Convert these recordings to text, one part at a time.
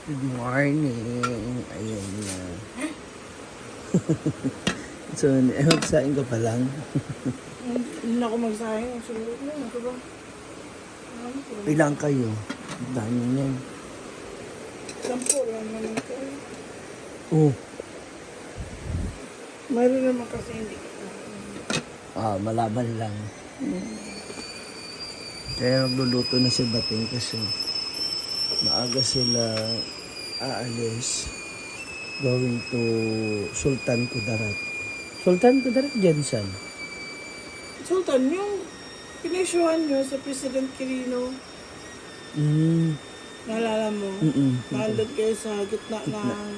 Good morning. Ayan na. So, magsain ka pa lang. Hindi na ako magsahin. Siguro na, ito ba? Ilang kayo? Ang dami niyan. 10 lang naman ko. Oh, Mayroon naman kasi hindi ko. malaban lang. Kaya nagluluto na si Bating kasi maaga sila aalis going to Sultan Kudarat. Sultan Kudarat, Jensen. Sultan, yung pinisyuhan nyo sa President Quirino, naalala mo? Nandun kayo sa gitna ng...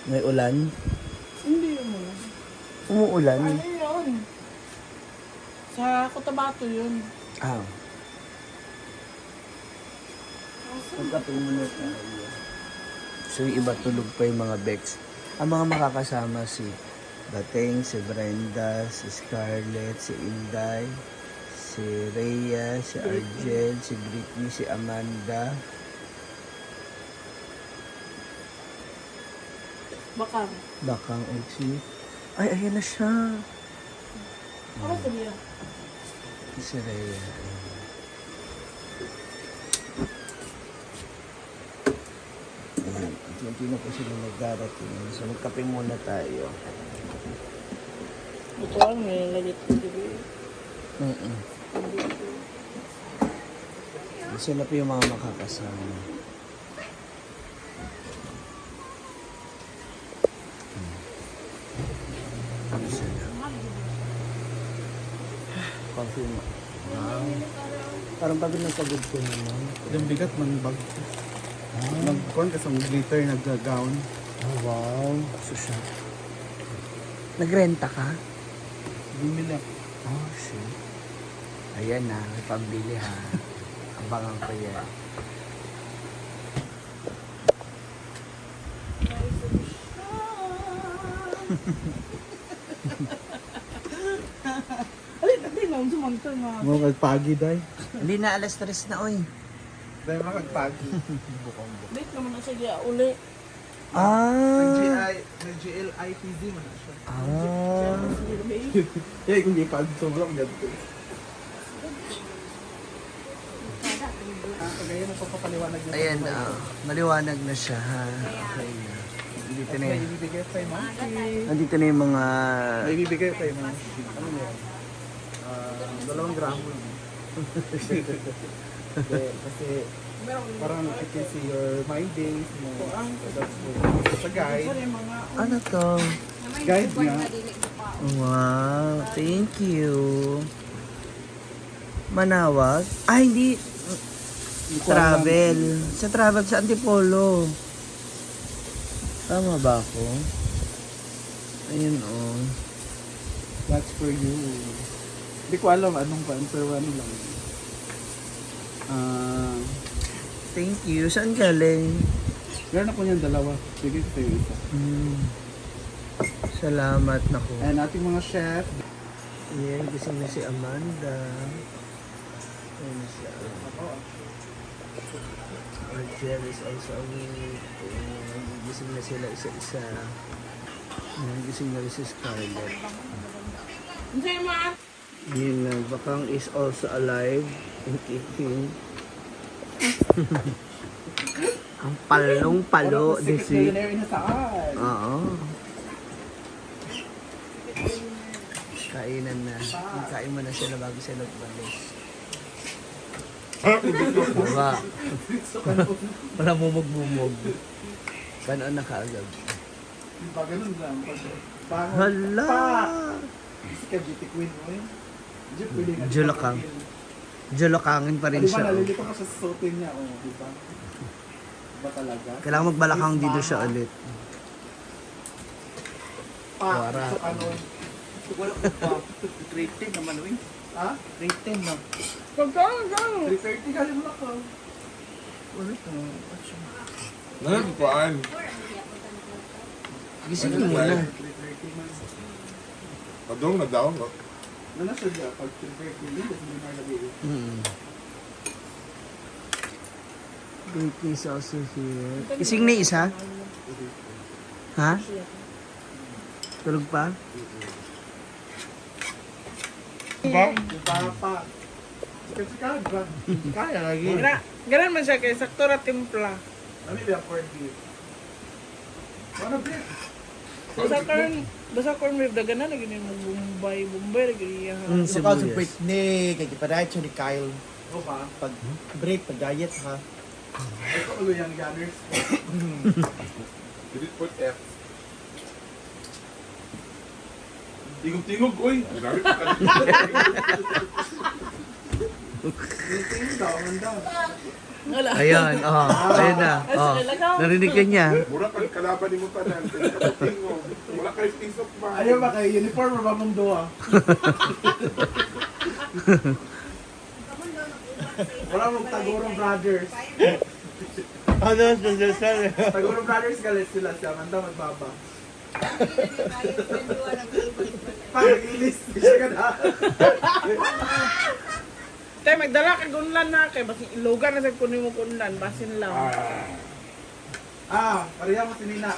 May ulan? Hindi mo. Umuulan? Ano yun? Sa Cotabato yun. Magkape muna tayo. So yung iba tulog pa yung mga Bex. Ang mga makakasama si Bateng, si Brenda, si Scarlett, si Inday, si Rhea, si Argel, si Britney, si Amanda. Bakang si... Ay, ayan na siya. Ano sa niya? Si Rhea. Ayan. Unti na po sila nagdarating. So magkape muna tayo. Ito lang, may lagit ko dito. Sila po yung mga makakasama. Coffee mo. Wow. Parang pagod na pagod ko naman. Yung bigat man bag. Nagkuhan ka sa glitter, nag-gown. Oh, wow. Susya. Nagrenta ka? Bumili ako. Oh, shit. Ayan na, may pambili ha. Abangan ko yan. Hindi lang, sumanta nga. Mga kagpagi, day. Hindi na, alas 3 na, oy. Day, mga kagpagi. Date naman na siya uli. Nag-GLIPD man na siya. Ah. Yeah, kung di pag sobrang ganito. Kagaya na papapaliwanag niya. Ayan, maliwanag na siya ha. Okay na. Nandito na May yun. ibibigay tayo, ma'am. Nandito na yung mga... May ibibigay tayo, ma'am. Ano yan? 2 gramo. Kasi parang I can see your mind days mo. So that's good. Sa guide. Ano to? Guide niya. Wow, thank you. Manawag? Ay, hindi. Travel. Sa travel sa Antipolo. Tama ba ako? Ayun oh. That's for you. Hindi ko alam anong pan, pero ano lang. Thank you. Saan galing? Meron ako niyan 2. Sige, ito yung isa. Salamat na ko. And ating mga chef. Ayan, gising na si Amanda. Ayan siya. Argel is also awake. Gising na sila isa-isa. Ayan, gising na rin si Scarlett. Hindi, ma. Yun na, Bakang is also alive and kicking. Ang palong-palo this week. Oo. Kainan na. Kain mo na sila bago sila balis. Diba? Wala mumog-mumog. Kanon na kaagad. Ganun lang. Hala! Kasi ka beauty queen mo yun. Julakang. Julakangin pa rin Di ba siya. nalilito ka sa susutin niya? O, di ba? Ba talaga? Kailangan magbalakang dito siya ulit. Wara. So ano? Wala ko pa. 310 naman, Wing. Ha? 310 na. Pagkano? 330 galing mo ako. Wala pa. Ano paan? Gising mo na. 330 man. Padong na down ko. Ano na siya pag 330 hindi na lagi. Baking is also here. Ising na isa? Ha? Tulog pa? Ba? Pa. Kasi kaya lagi. Ganun man siya kay sakto ra timpla. Ano yung corned beef? Ano ba? Basta corn beef dagana lagi ni mo Bombay lagi niya. So kasi break ni kay gipadayat siya ni Kyle. O ba? Pag break, pag diet ha. Ito ulo yung gunners. Did it put F? Tingog-tingog, oy. Grabe pa ka. Tingin daw, ang daw. Ayun, oh. Ayun na. Oh. Narinig ka niya. Mura kang kalaban ni mo pa na. Tingog. Wala kayo pisok ba? Ayaw ba kayo? Uniform ba mong duwa? Wala mong Tagorong Brothers. Ano sa Tagorong Brothers galit sila siya. Manda magbaba. Pag-ilis. Siya ka na. Tay magdala ka gunlan na kay basin ilogan na sa kunin mo kunlan basin lang. Pareha mo si Nina.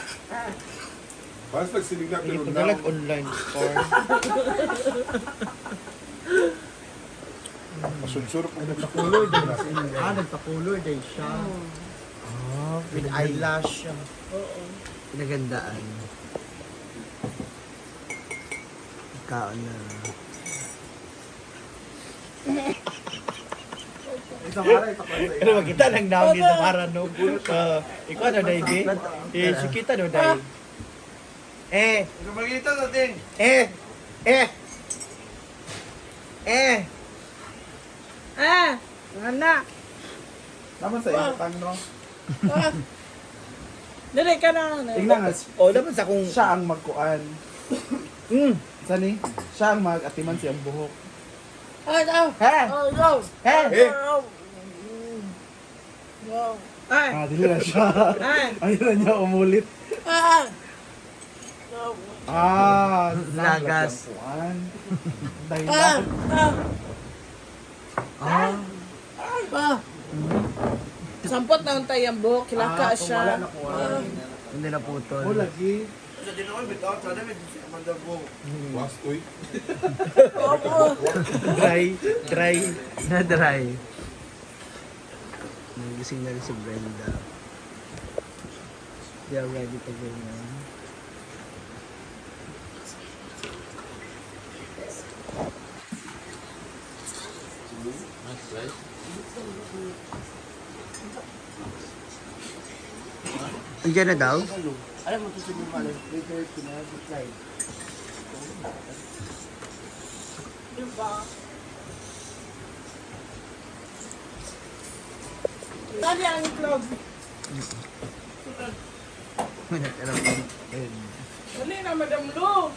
Parang nagsinig na pero Padalag now. online store. Masunsuro po na. Nagpakulor din. Nagpakulor din siya. With eyelash. Oo. Pinagandaan. Kaon na. Isang araw itakwal sa Pero makita nang naon dito para no. Ikaw na dai di. Si kita no dai. Isang magkita natin. Ngana. Naman sa iyo, no? Dili ka na. Tingnan nga, Oh, dapat sa kung siya ang magkuan. Sani? Siya ang mag-atiman siyang buhok. He? Ay. Dili na siya. Ay. Ayaw na niya umulit. Lagas. Kuan. Dahil na. Sampot na untay ang buhok, kilaka Wala siya. na kuan. Hindi na putol. O lagi. Was, oy. dry. Na-dry. Nagising na rin si Brenda. They are ready to go na. Andiyan na daw? Alam mo susunod mo alam, later pinag-slide. Tali ang itlog. Wala talagang Dali na, Madam Lu.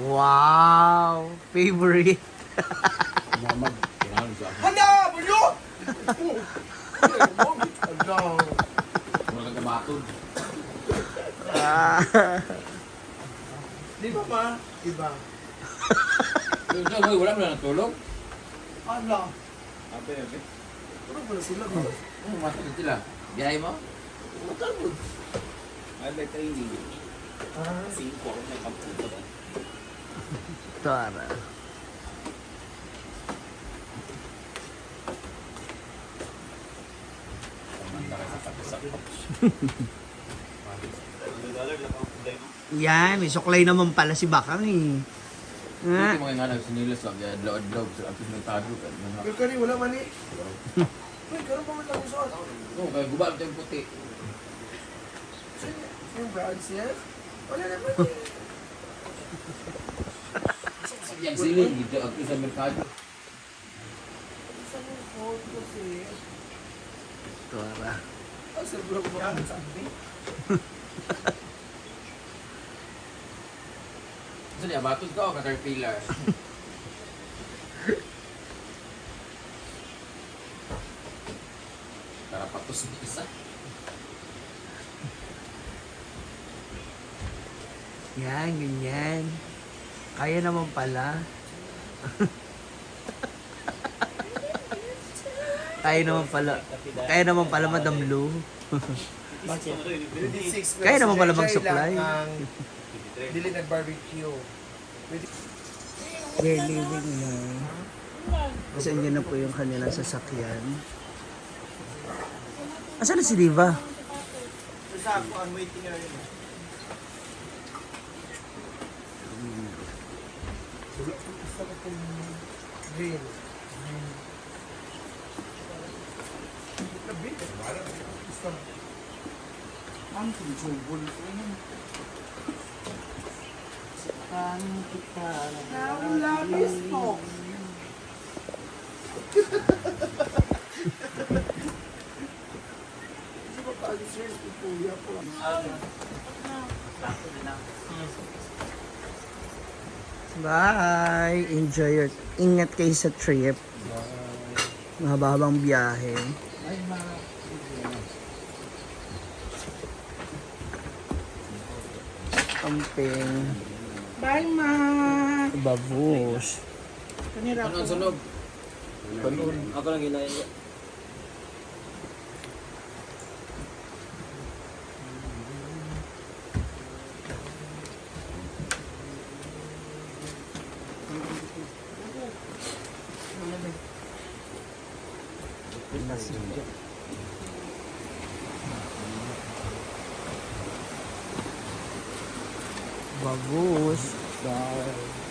Wow! Favorite! Hala! Bulo! Di ba ma? Iba. Wala mo na natulog? Ano? Tulog mo na sila. Matulog sila. Biyahe mo? Matagod. May training. 5 ako may pagpunta. Tara. Yan, may suklay naman pala si Bakang eh. Hindi mo nga sinilas lang. Load-load. So, ang pinagtado ka. Pero kani wala man eh. Uy, karon pa man lang usod. Oo, kaya gubal ito yung puti. Yung brands niya? Wala naman eh. Yang sini, gitu. Ako sa merkado. Saan yung phone kasi? Tara. Sa vlog mo ang sabi. Saan niya? Batos ka o caterpillar? Karapatos ni isa. Yan, ganyan. Kaya naman pala. Kaya naman pala Madam Lou. Kaya naman pala mag-supply. Dili nag-barbecue. They're leaving na. Kasi andyan na po yung kanilang sasakyan. Asan na si Diva? Sa ako, ang waiting area. Green. Labis po. Bye! Enjoy your... Ingat kayo sa trip. Mahabang biyahe. Amping. Bye, ma. Babus. Kanira Ano ang ko. sunog? Ako lang ginahin. Babus. Bye.